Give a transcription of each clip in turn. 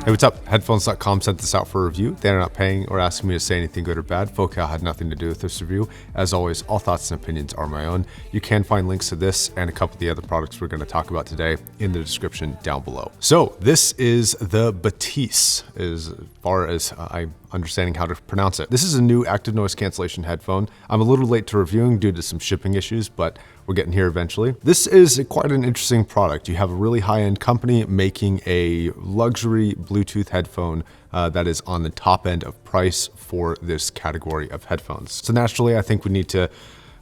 Hey, what's up? Headphones.com sent this out for review. They're not paying or asking me to say anything good or bad. Focal had nothing to do with this review. As always, all thoughts and opinions are my own. You can find links to this and a couple of the other products we're going to talk about today in the description down below. So this is the Bathys, as far as I'm understanding how to pronounce it. This is a new active noise cancellation headphone. I'm a little late to reviewing due to some shipping issues, but we're getting here eventually. This is quite an interesting product. You have a really high-end company making a luxury Bluetooth headphone that is on the top end of price for this category of headphones. So naturally, I think we need to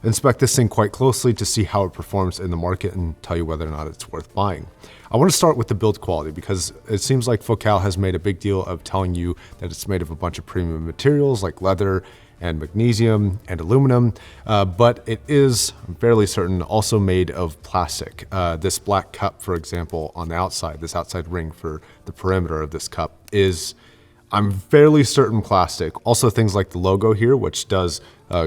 inspect this thing quite closely to see how it performs in the market and tell you whether or not it's worth buying. I want to start with the build quality because it seems like Focal has made a big deal of telling you that it's made of a bunch of premium materials like leather and magnesium and aluminum, but it is fairly certain also made of plastic. This black cup, for example, on the outside, this outside ring for the perimeter of this cup is, I'm fairly certain, plastic. Also things like the logo here, which does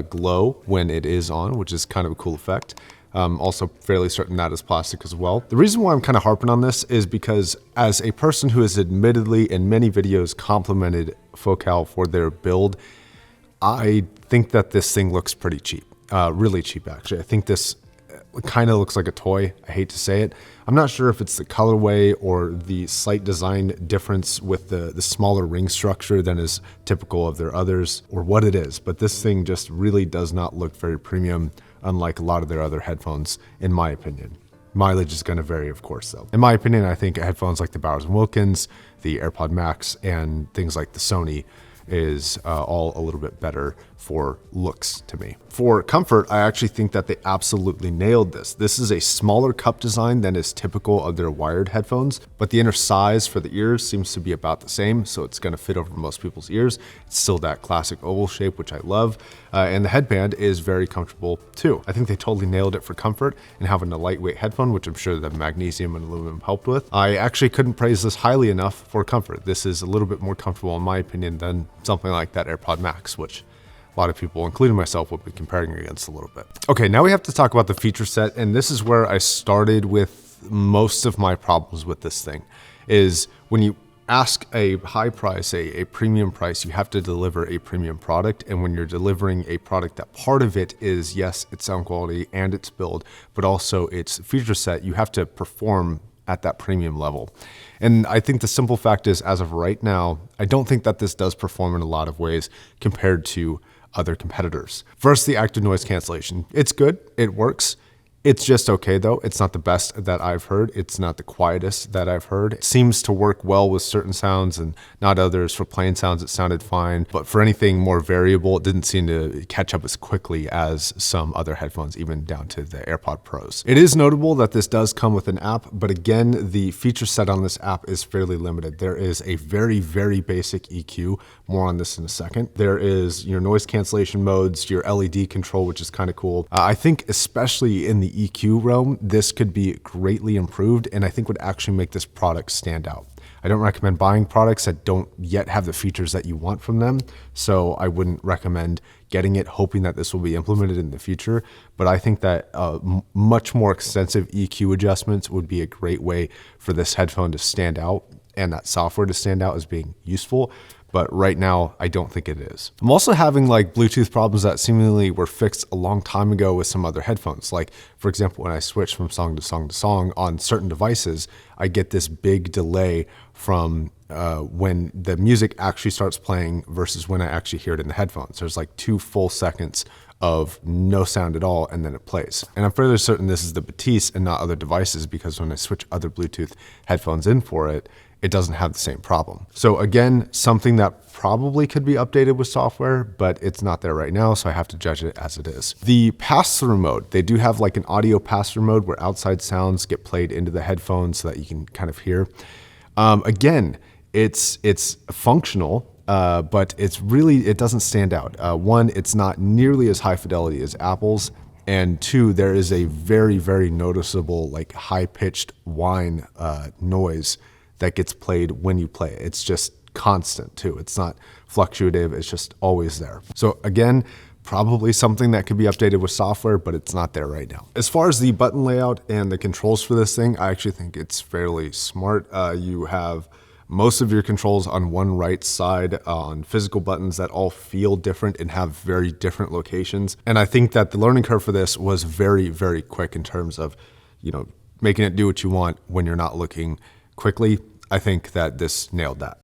glow when it is on, which is kind of a cool effect. Also fairly certain that is plastic as well. The reason why I'm kind of harping on this is because as a person who has admittedly in many videos complimented Focal for their build, I think that this thing looks pretty cheap, really cheap actually. I think this kind of looks like a toy. I hate to say it. I'm not sure if it's the colorway or the slight design difference with the smaller ring structure than is typical of their others or what it is, but this thing just really does not look very premium, unlike a lot of their other headphones, in my opinion. Mileage is going to vary, of course, though. In my opinion, I think headphones like the Bowers & Wilkins, the AirPod Max, and things like the Sony is all a little bit better for looks to me. For comfort, I actually think that they absolutely nailed this. This is a smaller cup design than is typical of their wired headphones, but the inner size for the ears seems to be about the same, so it's gonna fit over most people's ears. It's still that classic oval shape, which I love, and the headband is very comfortable too. I think they totally nailed it for comfort and having a lightweight headphone, which I'm sure the magnesium and aluminum helped with. I actually couldn't praise this highly enough for comfort. This is a little bit more comfortable in my opinion than something like that AirPod Max, which a lot of people, including myself, will be comparing against a little bit. Okay, now we have to talk about the feature set, and this is where I started with most of my problems with this thing, is when you ask a high price, a premium price, you have to deliver a premium product, and when you're delivering a product that part of it is, yes, its sound quality and its build, but also its feature set, you have to perform at that premium level. And I think the simple fact is, as of right now, I don't think that this does perform in a lot of ways compared to other competitors. First, the active noise cancellation. It's good, it works. It's just okay though. It's not the best that I've heard. It's not the quietest that I've heard. It seems to work well with certain sounds and not others. For plain sounds, it sounded fine. But for anything more variable, it didn't seem to catch up as quickly as some other headphones, even down to the AirPod Pros. It is notable that this does come with an app, but again, the feature set on this app is fairly limited. There is a very, very basic EQ. More on this in a second. There is your noise cancellation modes, your LED control, which is kind of cool. I think especially in the EQ realm, this could be greatly improved and I think would actually make this product stand out. I don't recommend buying products that don't yet have the features that you want from them, so I wouldn't recommend getting it hoping that this will be implemented in the future, but I think that much more extensive EQ adjustments would be a great way for this headphone to stand out and that software to stand out as being useful. But right now, I don't think it is. I'm also having like Bluetooth problems that seemingly were fixed a long time ago with some other headphones. Like, for example, when I switch from song to song to song on certain devices, I get this big delay from when the music actually starts playing versus when I actually hear it in the headphones. There's like 2 full seconds of no sound at all, and then it plays. And I'm fairly certain this is the Bathys and not other devices, because when I switch other Bluetooth headphones in for it, it doesn't have the same problem. So again, something that probably could be updated with software, but it's not there right now, so I have to judge it as it is. The pass-through mode, they do have like an audio pass-through mode where outside sounds get played into the headphones so that you can kind of hear. Again, it's functional, but it doesn't stand out. One, it's not nearly as high fidelity as Apple's, and 2, there is a very, very noticeable like high-pitched whine noise that gets played when you play it. It's just constant too. It's not fluctuative, it's just always there. So again, probably something that could be updated with software, but it's not there right now. As far as the button layout and the controls for this thing, I actually think it's fairly smart. You have most of your controls on one right side on physical buttons that all feel different and have very different locations. And I think that the learning curve for this was very, very quick in terms of, making it do what you want when you're not looking quickly. I think that this nailed that.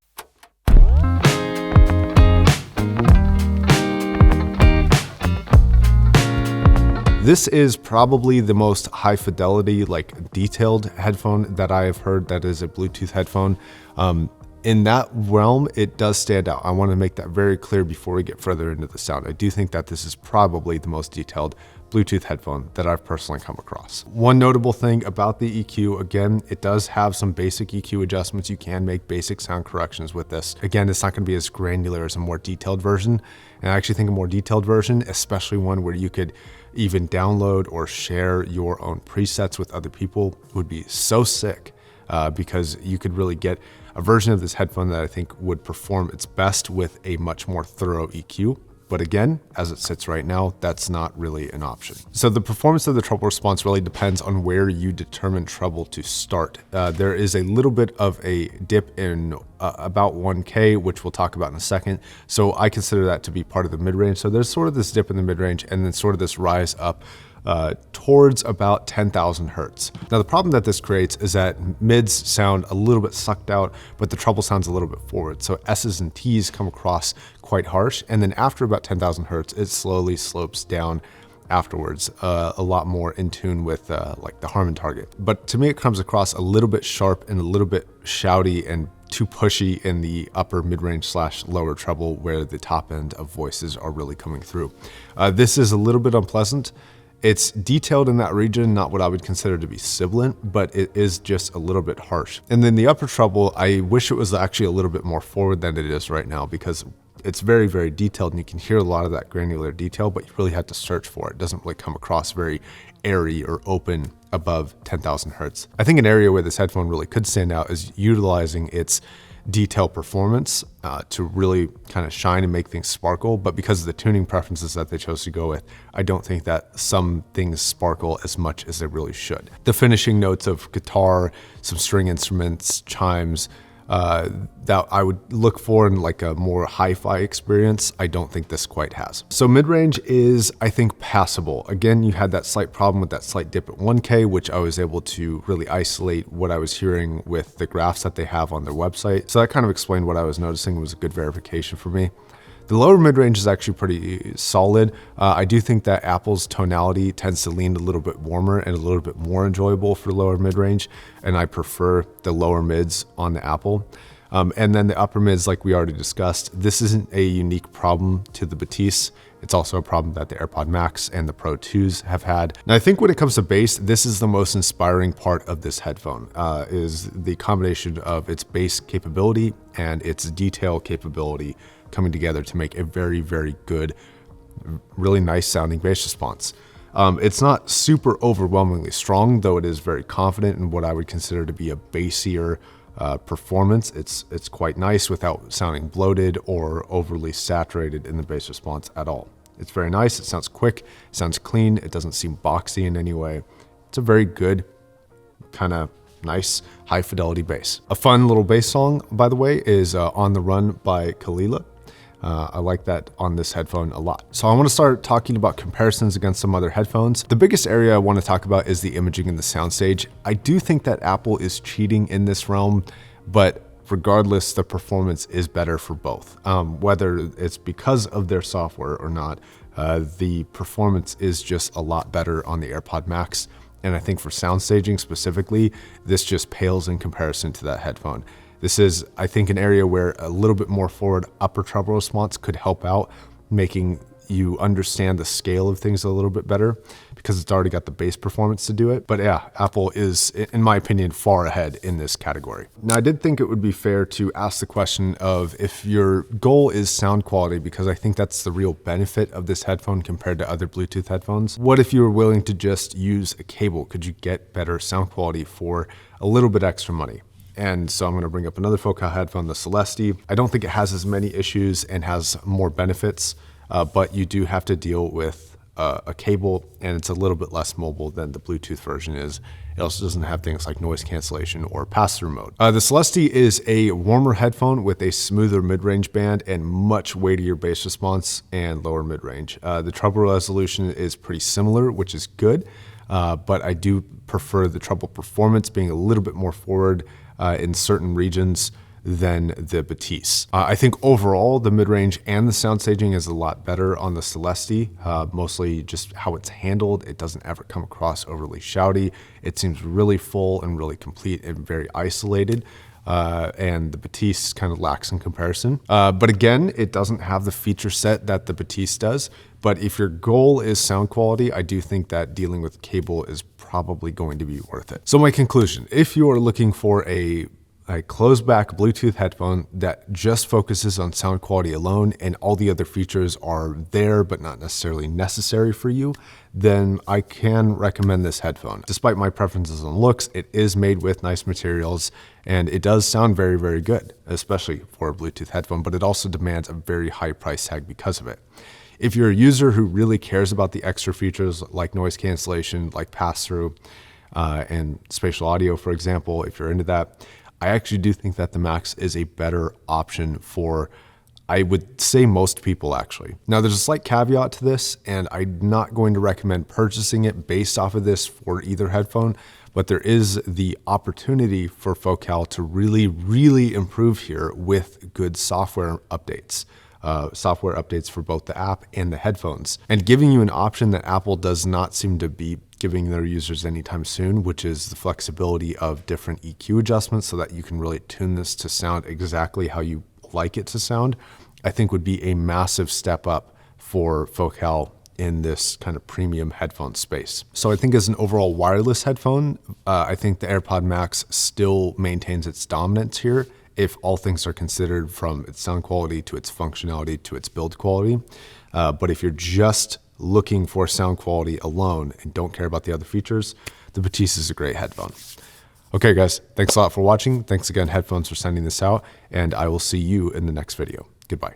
This is probably the most high fidelity, detailed headphone that I have heard that is a Bluetooth headphone. In that realm, it does stand out. I want to make that very clear before we get further into the sound. I do think that this is probably the most detailed Bluetooth headphone that I've personally come across. One notable thing about the EQ, again, it does have some basic EQ adjustments. You can make basic sound corrections with this. Again, it's not going to be as granular as a more detailed version. And I actually think a more detailed version, especially one where you could even download or share your own presets with other people, would be so sick because you could really get a version of this headphone that I think would perform its best with a much more thorough EQ. But again, as it sits right now, that's not really an option. So the performance of the treble response really depends on where you determine treble to start. There is a little bit of a dip in about 1K, which we'll talk about in a second. So I consider that to be part of the mid-range. So there's sort of this dip in the mid-range and then sort of this rise up towards about 10,000 hertz. Now the problem that this creates is that mids sound a little bit sucked out, but the treble sounds a little bit forward. So S's and T's come across quite harsh. And then after about 10,000 hertz, it slowly slopes down afterwards, a lot more in tune with the Harman target. But to me, it comes across a little bit sharp and a little bit shouty and too pushy in the upper mid-range / lower treble where the top end of voices are really coming through. This is a little bit unpleasant. It's detailed in that region, not what I would consider to be sibilant, but it is just a little bit harsh. And then the upper treble, I wish it was actually a little bit more forward than it is right now because it's very, very detailed and you can hear a lot of that granular detail, but you really have to search for it. It doesn't really come across very airy or open above 10,000 hertz. I think an area where this headphone really could stand out is utilizing its detail performance to really kind of shine and make things sparkle. But because of the tuning preferences that they chose to go with, I don't think that some things sparkle as much as they really should. The finishing notes of guitar, some string instruments, chimes, that I would look for in a more hi-fi experience, I don't think this quite has. So mid-range is, I think, passable. Again, you had that slight problem with that slight dip at 1K, which I was able to really isolate what I was hearing with the graphs that they have on their website. So that kind of explained what I was noticing. It was a good verification for me. The lower mid-range is actually pretty solid. I do think that Apple's tonality tends to lean a little bit warmer and a little bit more enjoyable for lower mid-range, and I prefer the lower mids on the Apple. And then the upper mids, like we already discussed, this isn't a unique problem to the Bathys. It's also a problem that the AirPod Max and the Pro 2s have had. And I think when it comes to bass, this is the most inspiring part of this headphone, is the combination of its bass capability and its detail capability coming together to make a very, very good, really nice sounding bass response. It's not super overwhelmingly strong, though it is very confident in what I would consider to be a bassier performance. It's quite nice without sounding bloated or overly saturated in the bass response at all. It's very nice. It sounds quick, it sounds clean. It doesn't seem boxy in any way. It's a very good kind of nice high fidelity bass. A fun little bass song, by the way, is On the Run by Kalila. I like that on this headphone a lot. So I want to start talking about comparisons against some other headphones. The biggest area I want to talk about is the imaging in the Soundstage. I do think that Apple is cheating in this realm, but regardless, the performance is better for both. Whether it's because of their software or not, the performance is just a lot better on the AirPod Max. And I think for soundstaging specifically, this just pales in comparison to that headphone. This is, I think, an area where a little bit more forward upper treble response could help out, making you understand the scale of things a little bit better because it's already got the bass performance to do it. But yeah, Apple is, in my opinion, far ahead in this category. Now, I did think it would be fair to ask the question of if your goal is sound quality, because I think that's the real benefit of this headphone compared to other Bluetooth headphones. What if you were willing to just use a cable? Could you get better sound quality for a little bit extra money? And so I'm going to bring up another Focal headphone, the Celeste. I don't think it has as many issues and has more benefits, but you do have to deal with a cable, and it's a little bit less mobile than the Bluetooth version is. It also doesn't have things like noise cancellation or pass-through mode. The Celestii is a warmer headphone with a smoother mid-range band and much weightier bass response and lower mid-range. The treble resolution is pretty similar, which is good, but I do prefer the treble performance being a little bit more forward in certain regions than the Bathys. I think overall the mid-range and the sound staging is a lot better on the Celestii, mostly just how it's handled. It doesn't ever come across overly shouty. It seems really full and really complete and very isolated. And the Bathys kind of lacks in comparison. But again, it doesn't have the feature set that the Bathys does. But if your goal is sound quality, I do think that dealing with cable is probably going to be worth it. So my conclusion, if you are looking for a closed back Bluetooth headphone that just focuses on sound quality alone and all the other features are there but not necessarily necessary for you, then I can recommend this headphone. Despite my preferences on looks, it is made with nice materials and it does sound very, very good, especially for a Bluetooth headphone, but it also demands a very high price tag because of it. If you're a user who really cares about the extra features like noise cancellation, like pass-through, and spatial audio, for example, if you're into that, I actually do think that the Max is a better option for, I would say, most people actually. Now there's a slight caveat to this, and I'm not going to recommend purchasing it based off of this for either headphone, but there is the opportunity for Focal to really, really improve here with good software updates. Software updates for both the app and the headphones, and giving you an option that Apple does not seem to be giving their users anytime soon, which is the flexibility of different EQ adjustments so that you can really tune this to sound exactly how you like it to sound, I think would be a massive step up for Focal in this kind of premium headphone space. So I think as an overall wireless headphone, I think the AirPod Max still maintains its dominance here, if all things are considered, from its sound quality to its functionality to its build quality. But if you're just looking for sound quality alone and don't care about the other features, the Bathys is a great headphone. Okay guys, thanks a lot for watching. Thanks again Headphones for sending this out, and I will see you in the next video. Goodbye.